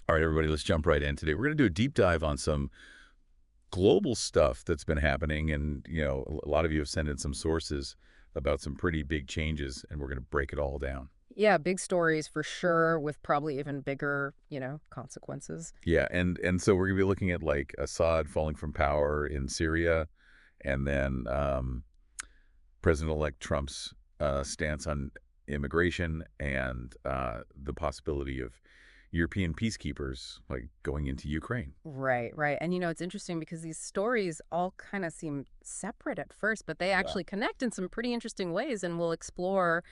All right, everybody, let's jump right in today. We're going to do a deep dive on some global stuff that's been happening. And, a lot of you have sent in some sources about some pretty big changes, and we're going to break it all down. Yeah, big stories for sure, with probably even bigger, consequences. Yeah, and so we're going to be looking at like Assad falling from power in Syria, and then President-elect Trump's stance on immigration, and the possibility of European peacekeepers like going into Ukraine. Right, right. And it's interesting because these stories all kind of seem separate at first, but they Yeah. actually connect in some pretty interesting ways. And we'll explore,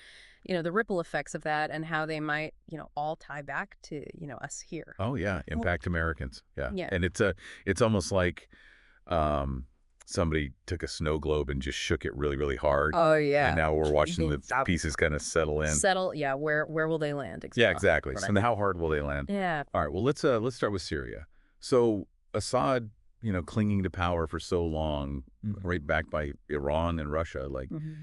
the ripple effects of that and how they might, all tie back to, us here. Oh yeah, Well, impact Americans. Yeah, yeah. and it's almost like um, somebody took a snow globe and just shook it really, really hard, Oh, and yeah. now we're watching the Stop. pieces kind of settle in. Settle. Yeah. Where will they land? Yeah, Exactly. exactly. What So I now mean. how hard will they land? Yeah. All right. Well, let's start with Syria. So Assad, clinging to power for so long, right back by Iran and Russia. Like, Mhm.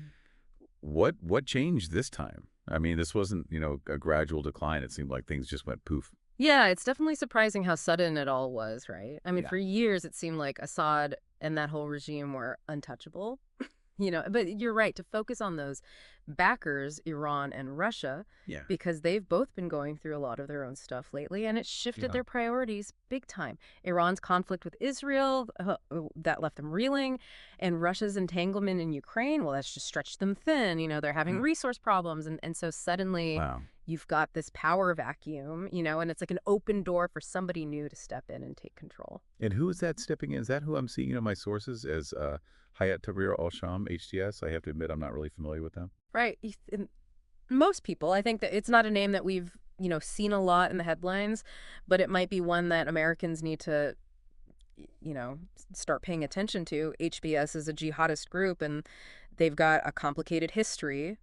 what changed this time? I mean, this wasn't a gradual decline. It seemed like things just went poof. Yeah, it's definitely surprising how sudden it all was, right? I mean, Yeah. for years it seemed like Assad and that whole regime were untouchable. But you're right to focus on those backers, Iran and Russia, Yeah. because they've both been going through a lot of their own stuff lately, and it shifted Yeah. their priorities big time. Iran's conflict with Israel, that left them reeling, and Russia's entanglement in Ukraine, well, that's just stretched them thin. They're having Mm. resource problems, and so suddenly Wow. you've got this power vacuum, and it's like an open door for somebody new to step in and take control. And who is that stepping in? Is that who I'm seeing in my sources as Hayat Tahrir al-Sham, HTS? I have to admit, I'm not really familiar with them. Right. And most people, I think that it's not a name that we've, seen a lot in the headlines, but it might be one that Americans need to, start paying attention to. HBS is a jihadist group, and they've got a complicated history.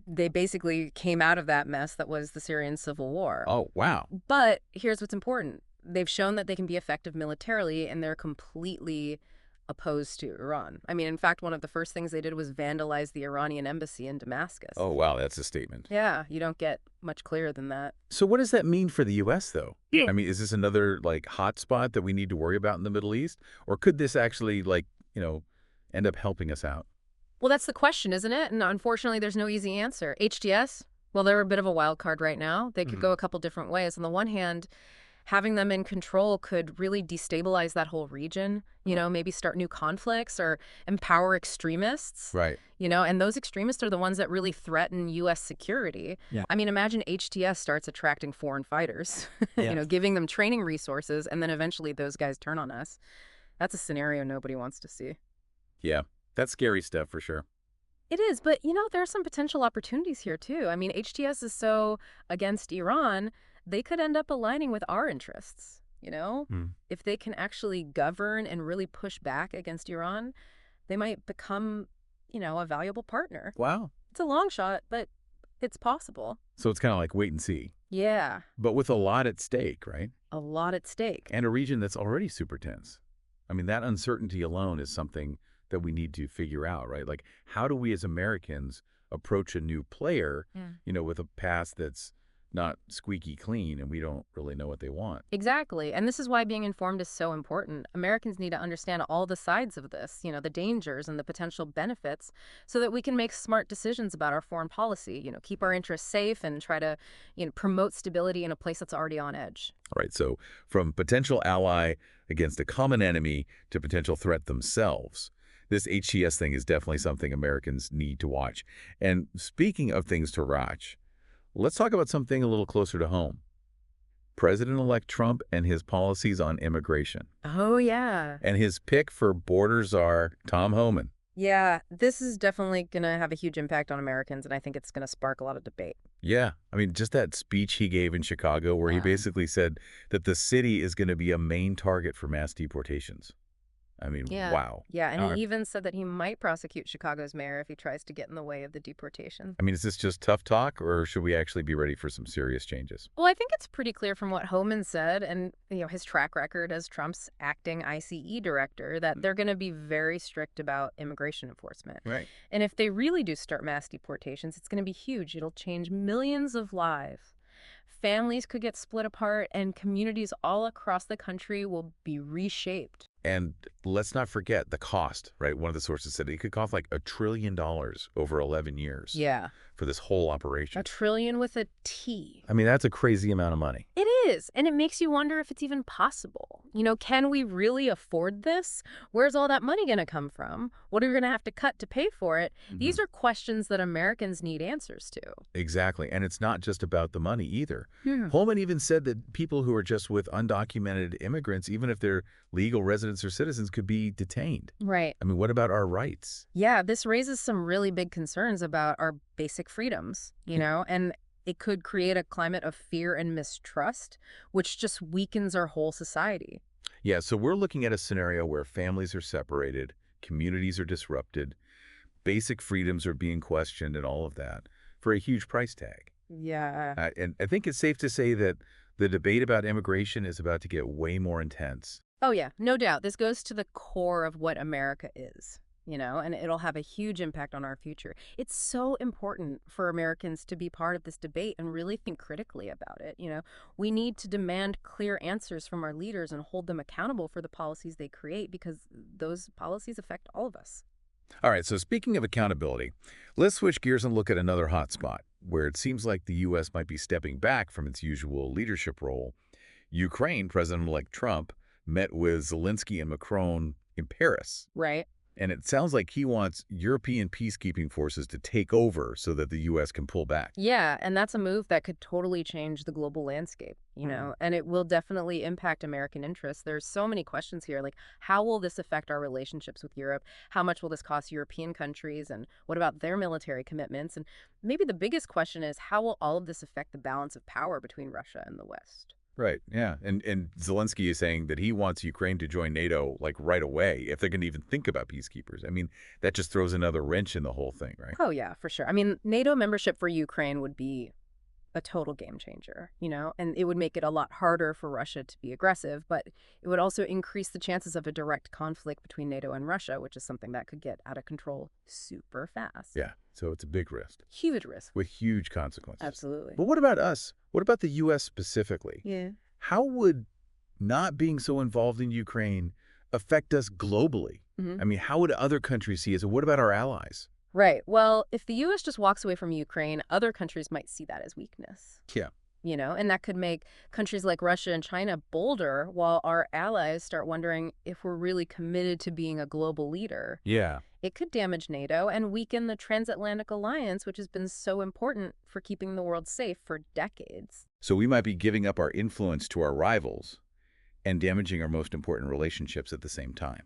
They basically came out of that mess that was the Syrian civil war. Oh, wow. But here's what's important. They've shown that they can be effective militarily, and they're completely opposed to Iran. I mean, in fact, one of the first things they did was vandalize the Iranian embassy in Damascus. Oh, wow. That's a statement. Yeah, you don't get much clearer than that. So what does that mean for the U.S., though? Yeah. I mean, is this another, like, hot spot that we need to worry about in the Middle East? Or could this actually, like, end up helping us out? Well, that's the question, isn't it? And unfortunately, there's no easy answer. HTS, well, they're a bit of a wild card right now. They could go a couple different ways. On the one hand, having them in control could really destabilize that whole region, maybe start new conflicts or empower extremists. Right. And those extremists are the ones that really threaten U.S. security. Yeah. I mean, imagine HTS starts attracting foreign fighters, Yeah. giving them training resources, and then eventually those guys turn on us. That's a scenario nobody wants to see. Yeah. That's scary stuff for sure. It is, but there are some potential opportunities here too. I mean, HTS is so against Iran, they could end up aligning with our interests, Hmm. If they can actually govern and really push back against Iran, they might become, a valuable partner. Wow. It's a long shot, but it's possible. So it's kind of like wait and see. Yeah, But with a lot at stake, right? a lot at stake. And a region that's already super tense. I mean, that uncertainty alone is something that we need to figure out, right? Like, how do we as Americans approach a new player, Yeah. with a past that's not squeaky clean and we don't really know what they want? Exactly. And this is why being informed is so important. Americans need to understand all the sides of this, the dangers and the potential benefits, so that we can make smart decisions about our foreign policy, keep our interests safe and try to, promote stability in a place that's already on edge. All right. So from potential ally against a common enemy to potential threat themselves, this HTS thing is definitely something Americans need to watch. And speaking of things to watch, let's talk about something a little closer to home. President-elect Trump and his policies on immigration. Oh, yeah. And his pick for border czar, Tom Homan. Yeah, this is definitely going to have a huge impact on Americans, and I think it's going to spark a lot of debate. Yeah. I mean, just that speech he gave in Chicago where he Wow. basically said that the city is going to be a main target for mass deportations. I mean, Yeah. wow. Yeah, and Uh, he even said that he might prosecute Chicago's mayor if he tries to get in the way of the deportation. I mean, is this just tough talk, or should we actually be ready for some serious changes? Well, I think it's pretty clear from what Homan said and his track record as Trump's acting ICE director that they're going to be very strict about immigration enforcement. Right. And if they really do start mass deportations, it's going to be huge. It'll change millions of lives. Families could get split apart, and communities all across the country will be reshaped. And let's not forget the cost, right? One of the sources said it could cost like $1 trillion over 11 years Yeah. for this whole A operation. trillion with a T. I mean, that's a crazy amount of money. It is, and it makes you wonder if it's even possible. Can we really afford this? Where's all that money going to come from? What are we going to have to cut to pay for it? These are questions that Americans need answers to. Exactly. And it's not just about the money either. Yeah. Holman even said that people who are just with undocumented immigrants, even if they're legal residents or citizens, could be detained. Right. I mean, what about our rights? Yeah, this raises some really big concerns about our basic freedoms, and it could create a climate of fear and mistrust, which just weakens our whole society. Yeah, so we're looking at a scenario where families are separated, communities are disrupted, basic freedoms are being questioned and all of that for a huge price tag. Yeah. And I think it's safe to say that the debate about immigration is about to get way more intense. Oh, yeah, no doubt. This goes to the core of what America is, and it'll have a huge impact on our future. It's so important for Americans to be part of this debate and really think critically about it. We need to demand clear answers from our leaders and hold them accountable for the policies they create because those policies affect all of us. All right, so speaking of accountability, let's switch gears and look at another hot spot where it seems like the U.S. might be stepping back from its usual leadership role. Ukraine, President-elect Trump, met with Zelensky and Macron in Paris. Right. And it sounds like he wants European peacekeeping forces to take over so that the U.S. can pull back. Yeah, and that's a move that could totally change the global landscape, and it will definitely impact American interests. There's so many questions here, like how will this affect our relationships with Europe? How much will this cost European countries? And what about their military commitments? And maybe the biggest question is how will all of this affect the balance of power between Russia and the West? Right, yeah. And Zelensky is saying that he wants Ukraine to join NATO, like, right away, if they're going to even think about peacekeepers. I mean, that just throws another wrench in the whole thing, right? Oh, yeah, for sure. I mean, NATO membership for Ukraine would be a total game changer, and it would make it a lot harder for Russia to be aggressive, but it would also increase the chances of a direct conflict between NATO and Russia, which is something that could get out of control super fast. Yeah, so it's a big risk. Huge risk. With huge consequences. Absolutely. But what about us? What about the U.S. specifically? Yeah. How would not being so involved in Ukraine affect us globally? I mean, how would other countries see us? And what about our allies? Right. Well, if the U.S. just walks away from Ukraine, other countries might see that as weakness. Yeah. And that could make countries like Russia and China bolder while our allies start wondering if we're really committed to being a global leader. Yeah. It could damage NATO and weaken the transatlantic alliance, which has been so important for keeping the world safe for decades. So we might be giving up our influence to our rivals and damaging our most important relationships at the same time.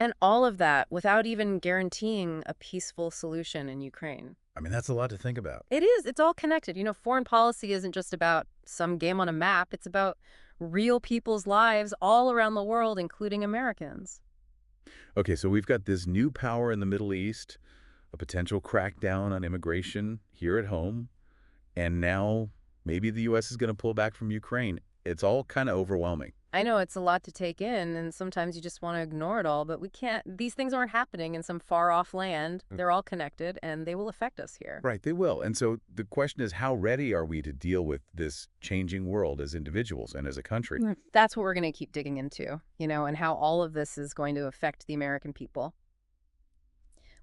And all of that without even guaranteeing a peaceful solution in Ukraine. I mean, that's a lot to think about. It is. It's all connected. Foreign policy isn't just about some game on a map. It's about real people's lives all around the world, including Americans. Okay, so we've got this new power in the Middle East, a potential crackdown on immigration here at home, and now maybe the U.S. is going to pull back from Ukraine. It's all kind of overwhelming. I know it's a lot to take in, and sometimes you just want to ignore it all, but we can't. These things aren't happening in some far-off land. They're all connected, and they will affect us here. Right, they will. And so the question is, how ready are we to deal with this changing world as individuals and as a country? That's what we're going to keep digging into, and how all of this is going to affect the American people.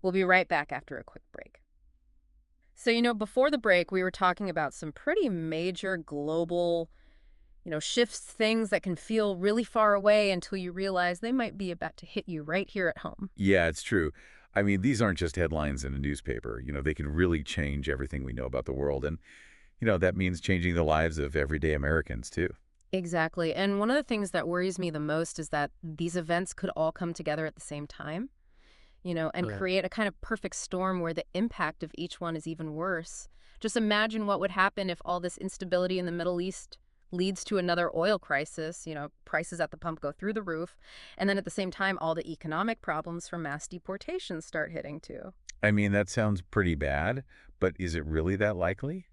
We'll be right back after a quick break. So, before the break, we were talking about some pretty major global shifts, things that can feel really far away until you realize they might be about to hit you right here at home. Yeah, it's true. I mean, these aren't just headlines in a newspaper. They can really change everything we know about the world. And, that means changing the lives of everyday Americans, too. Exactly. And one of the things that worries me the most is that these events could all come together at the same time, and create a kind of perfect storm where the impact of each one is even worse. Just imagine what would happen if all this instability in the Middle East leads to another oil crisis, prices at the pump go through the roof, and then at the same time, all the economic problems from mass deportation start hitting too. I mean, that sounds pretty bad, but is it really that likely?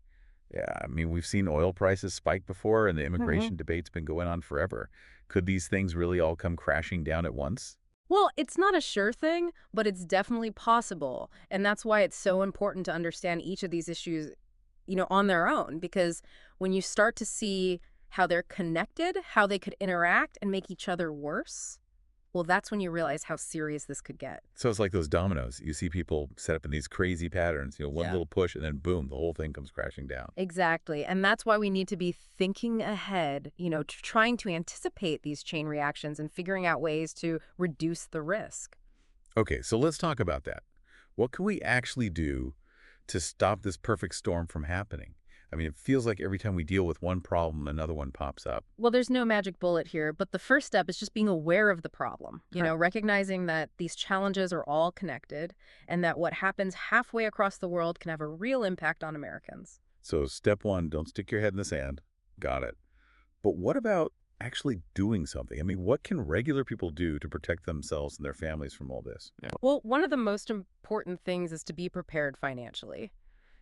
Yeah, I mean, we've seen oil prices spike before, and the immigration debate's been going on forever. Could these things really all come crashing down at once? Well, it's not a sure thing, but it's definitely possible, and that's why it's so important to understand each of these issues on their own, because when you start to see how they're connected, how they could interact and make each other worse, well, that's when you realize how serious this could get. So it's like those dominoes. You see people set up in these crazy patterns, one Yeah. little push and then boom, the whole thing comes crashing down. Exactly. And that's why we need to be thinking ahead, trying to anticipate these chain reactions and figuring out ways to reduce the risk. Okay, so let's talk about that. What can we actually do to stop this perfect storm from happening? I mean, it feels like every time we deal with one problem, another one pops up. Well, there's no magic bullet here, but the first step is just being aware of the problem, recognizing that these challenges are all connected and that what happens halfway across the world can have a real impact on Americans. So step one, don't stick your head in the sand. Got it. But what about actually doing something? I mean, what can regular people do to protect themselves and their families from all this? Yeah. Well, one of the most important things is to be prepared financially.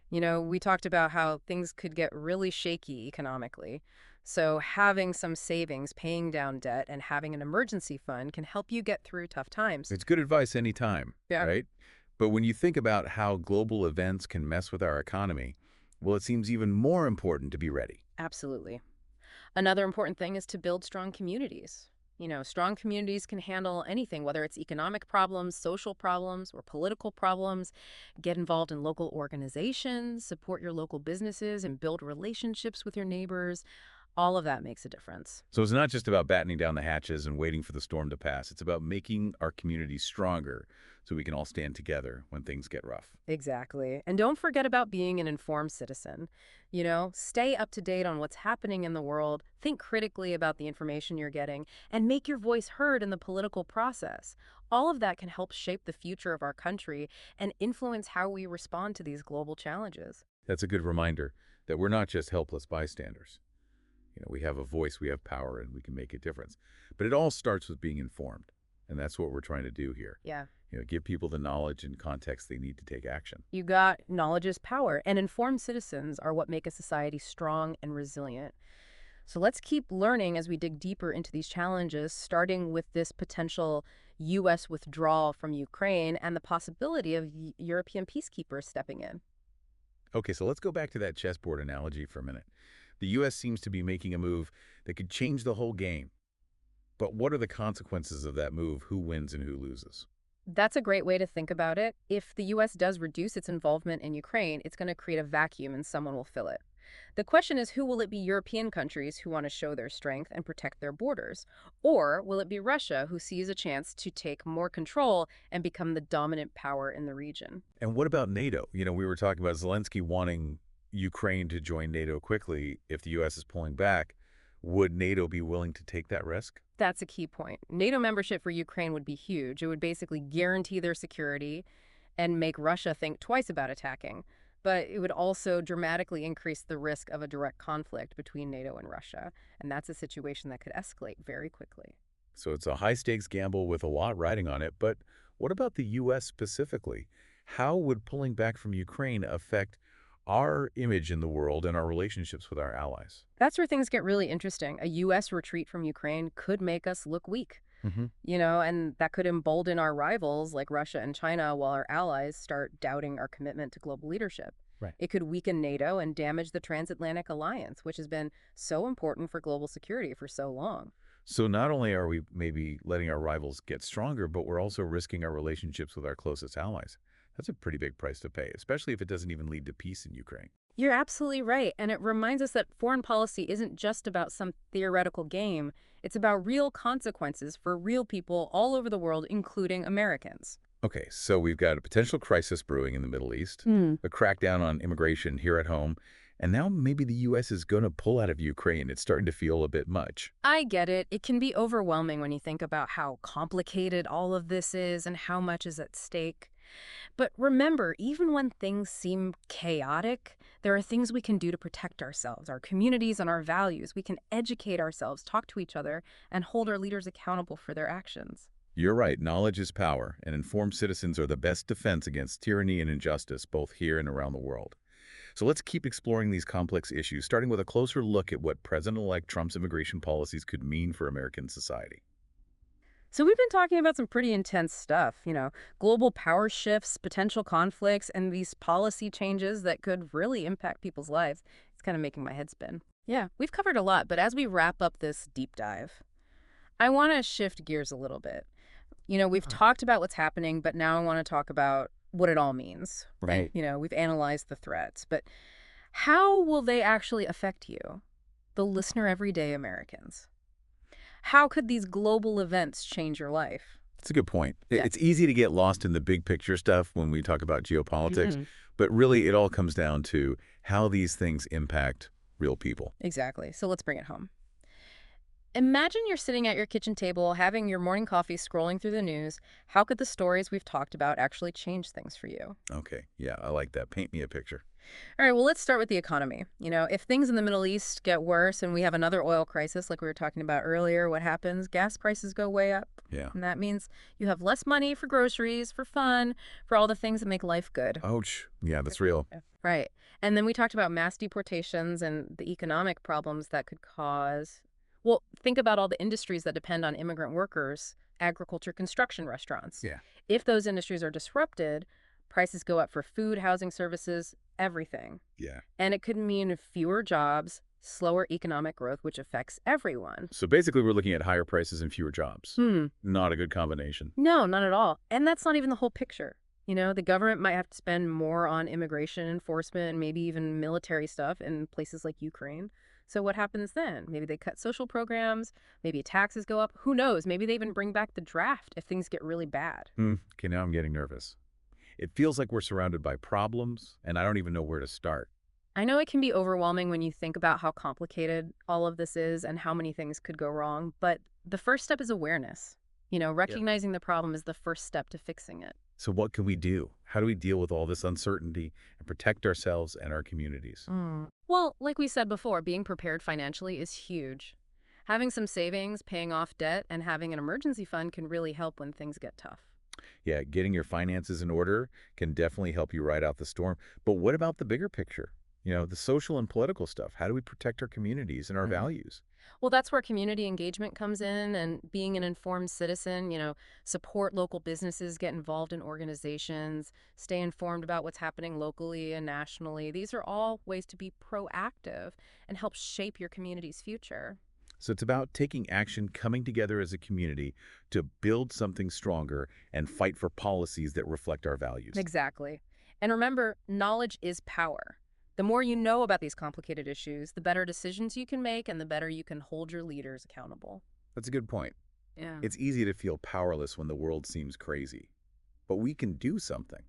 We talked about how things could get really shaky economically. So having some savings, paying down debt, and having an emergency fund can help you get through tough times. It's good advice anytime, Yeah. right? But when you think about how global events can mess with our economy, well, it seems even more important to be ready. Absolutely. Another important thing is to build strong communities. Strong communities can handle anything, whether it's economic problems, social problems, or political problems. Get involved in local organizations, support your local businesses, and build relationships with your neighbors. All of that makes a difference. So it's not just about battening down the hatches and waiting for the storm to pass. It's about making our communities stronger so we can all stand together when things get rough. Exactly. And don't forget about being an informed citizen. Stay up to date on what's happening in the world, think critically about the information you're getting, and make your voice heard in the political process. All of that can help shape the future of our country and influence how we respond to these global challenges. That's a good reminder that we're not just helpless bystanders. We have a voice, we have power, and we can make a difference. But it all starts with being informed, and that's what we're trying to do here. Yeah. Give people the knowledge and context they need to take action. You got knowledge is power, and informed citizens are what make a society strong and resilient. So let's keep learning as we dig deeper into these challenges, starting with this potential U.S. withdrawal from Ukraine and the possibility of European peacekeepers stepping in. Okay, so let's go back to that chessboard analogy for a minute. The U.S. seems to be making a move that could change the whole game. But what are the consequences of that move? Who wins and who loses? That's a great way to think about it. If the U.S. does reduce its involvement in Ukraine, it's going to create a vacuum and someone will fill it. The question is, who will it be? European countries who want to show their strength and protect their borders? Or will it be Russia, who sees a chance to take more control and become the dominant power in the region? And what about NATO? We were talking about Zelensky wanting Ukraine to join NATO quickly. If the U.S. is pulling back, would NATO be willing to take that risk? That's a key point. NATO membership for Ukraine would be huge. It would basically guarantee their security and make Russia think twice about attacking. But it would also dramatically increase the risk of a direct conflict between NATO and Russia. And that's a situation that could escalate very quickly. So it's a high-stakes gamble with a lot riding on it. But what about the U.S. specifically? How would pulling back from Ukraine affect our image in the world and our relationships with our allies? That's where things get really interesting. A U.S. retreat from Ukraine could make us look weak, and that could embolden our rivals like Russia and China while our allies start doubting our commitment to global leadership. Right. It could weaken NATO and damage the transatlantic alliance, which has been so important for global security for so long. So not only are we maybe letting our rivals get stronger, but we're also risking our relationships with our closest allies. That's a pretty big price to pay, especially if it doesn't even lead to peace in Ukraine. You're absolutely right. And it reminds us that foreign policy isn't just about some theoretical game. It's about real consequences for real people all over the world, including Americans. Okay, so we've got a potential crisis brewing in the Middle East, a crackdown on immigration here at home, and now maybe the U.S. is going to pull out of Ukraine. It's starting to feel a bit much. I get it. It can be overwhelming when you think about how complicated all of this is and how much is at stake. But remember, even when things seem chaotic, there are things we can do to protect ourselves, our communities, and our values. We can educate ourselves, talk to each other, and hold our leaders accountable for their actions. You're right. Knowledge is power, and informed citizens are the best defense against tyranny and injustice, both here and around the world. So let's keep exploring these complex issues, starting with a closer look at what President-elect Trump's immigration policies could mean for American society. So we've been talking about some pretty intense stuff, global power shifts, potential conflicts, and these policy changes that could really impact people's lives. It's kind of making my head spin. Yeah, we've covered a lot, but as we wrap up this deep dive, I want to shift gears a little bit. We've talked about what's happening, but now I want to talk about what it all means. Right. We've analyzed the threats, but how will they actually affect you, the listener everyday Americans? How could these global events change your life? That's a good point. Yeah. It's easy to get lost in the big picture stuff when we talk about geopolitics, Mhm. but really it all comes down to how these things impact real people. Exactly. So let's bring it home. Imagine you're sitting at your kitchen table, having your morning coffee, scrolling through the news. How could the stories we've talked about actually change things for you? Okay, yeah, I like that. Paint me a picture. All right, well, let's start with the economy. If things in the Middle East get worse and we have another oil crisis like we were talking about earlier, what happens? Gas prices go way up. Yeah. And that means you have less money for groceries, for fun, for all the things that make life good. Ouch. Yeah, that's real. Right. And then we talked about mass deportations and the economic problems that could cause. Well, think about all the industries that depend on immigrant workers, agriculture, construction, restaurants. Yeah. If those industries are disrupted, prices go up for food, housing services, everything. Yeah. And it could mean fewer jobs, slower economic growth, which affects everyone. So basically we're looking at higher prices and fewer jobs. Hmm. Not a good combination. No, not at all. And that's not even the whole picture. The government might have to spend more on immigration enforcement and maybe even military stuff in places like Ukraine. So what happens then? Maybe they cut social programs, maybe taxes go up. Who knows? Maybe they even bring back the draft if things get really bad. Okay, now I'm getting nervous. It feels like we're surrounded by problems, and I don't even know where to start. I know it can be overwhelming when you think about how complicated all of this is and how many things could go wrong, but the first step is awareness. Recognizing the problem is the first step to fixing it. So what can we do? How do we deal with all this uncertainty and protect ourselves and our communities? Well, like we said before, being prepared financially is huge. Having some savings, paying off debt, and having an emergency fund can really help when things get tough. Yeah, getting your finances in order can definitely help you ride out the storm. But what about the bigger picture? The social and political stuff. How do we protect our communities and our values? Well, that's where community engagement comes in and being an informed citizen, support local businesses, get involved in organizations, stay informed about what's happening locally and nationally. These are all ways to be proactive and help shape your community's future. So it's about taking action, coming together as a community to build something stronger and fight for policies that reflect our values. Exactly. And remember, knowledge is power. The more you know about these complicated issues, the better decisions you can make and the better you can hold your leaders accountable. That's a good point. Yeah. It's easy to feel powerless when the world seems crazy. But we can do something.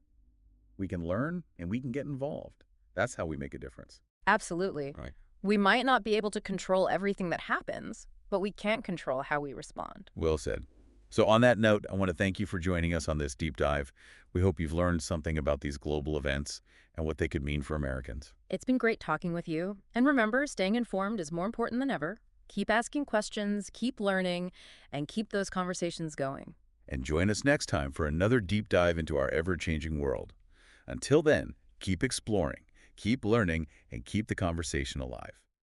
We can learn and we can get involved. That's how we make a difference. Absolutely. Right. We might not be able to control everything that happens, but we can control how we respond. Well said. So on that note, I want to thank you for joining us on this deep dive. We hope you've learned something about these global events and what they could mean for Americans. It's been great talking with you. And remember, staying informed is more important than ever. Keep asking questions, keep learning, and keep those conversations going. And join us next time for another deep dive into our ever-changing world. Until then, keep exploring, keep learning, and keep the conversation alive.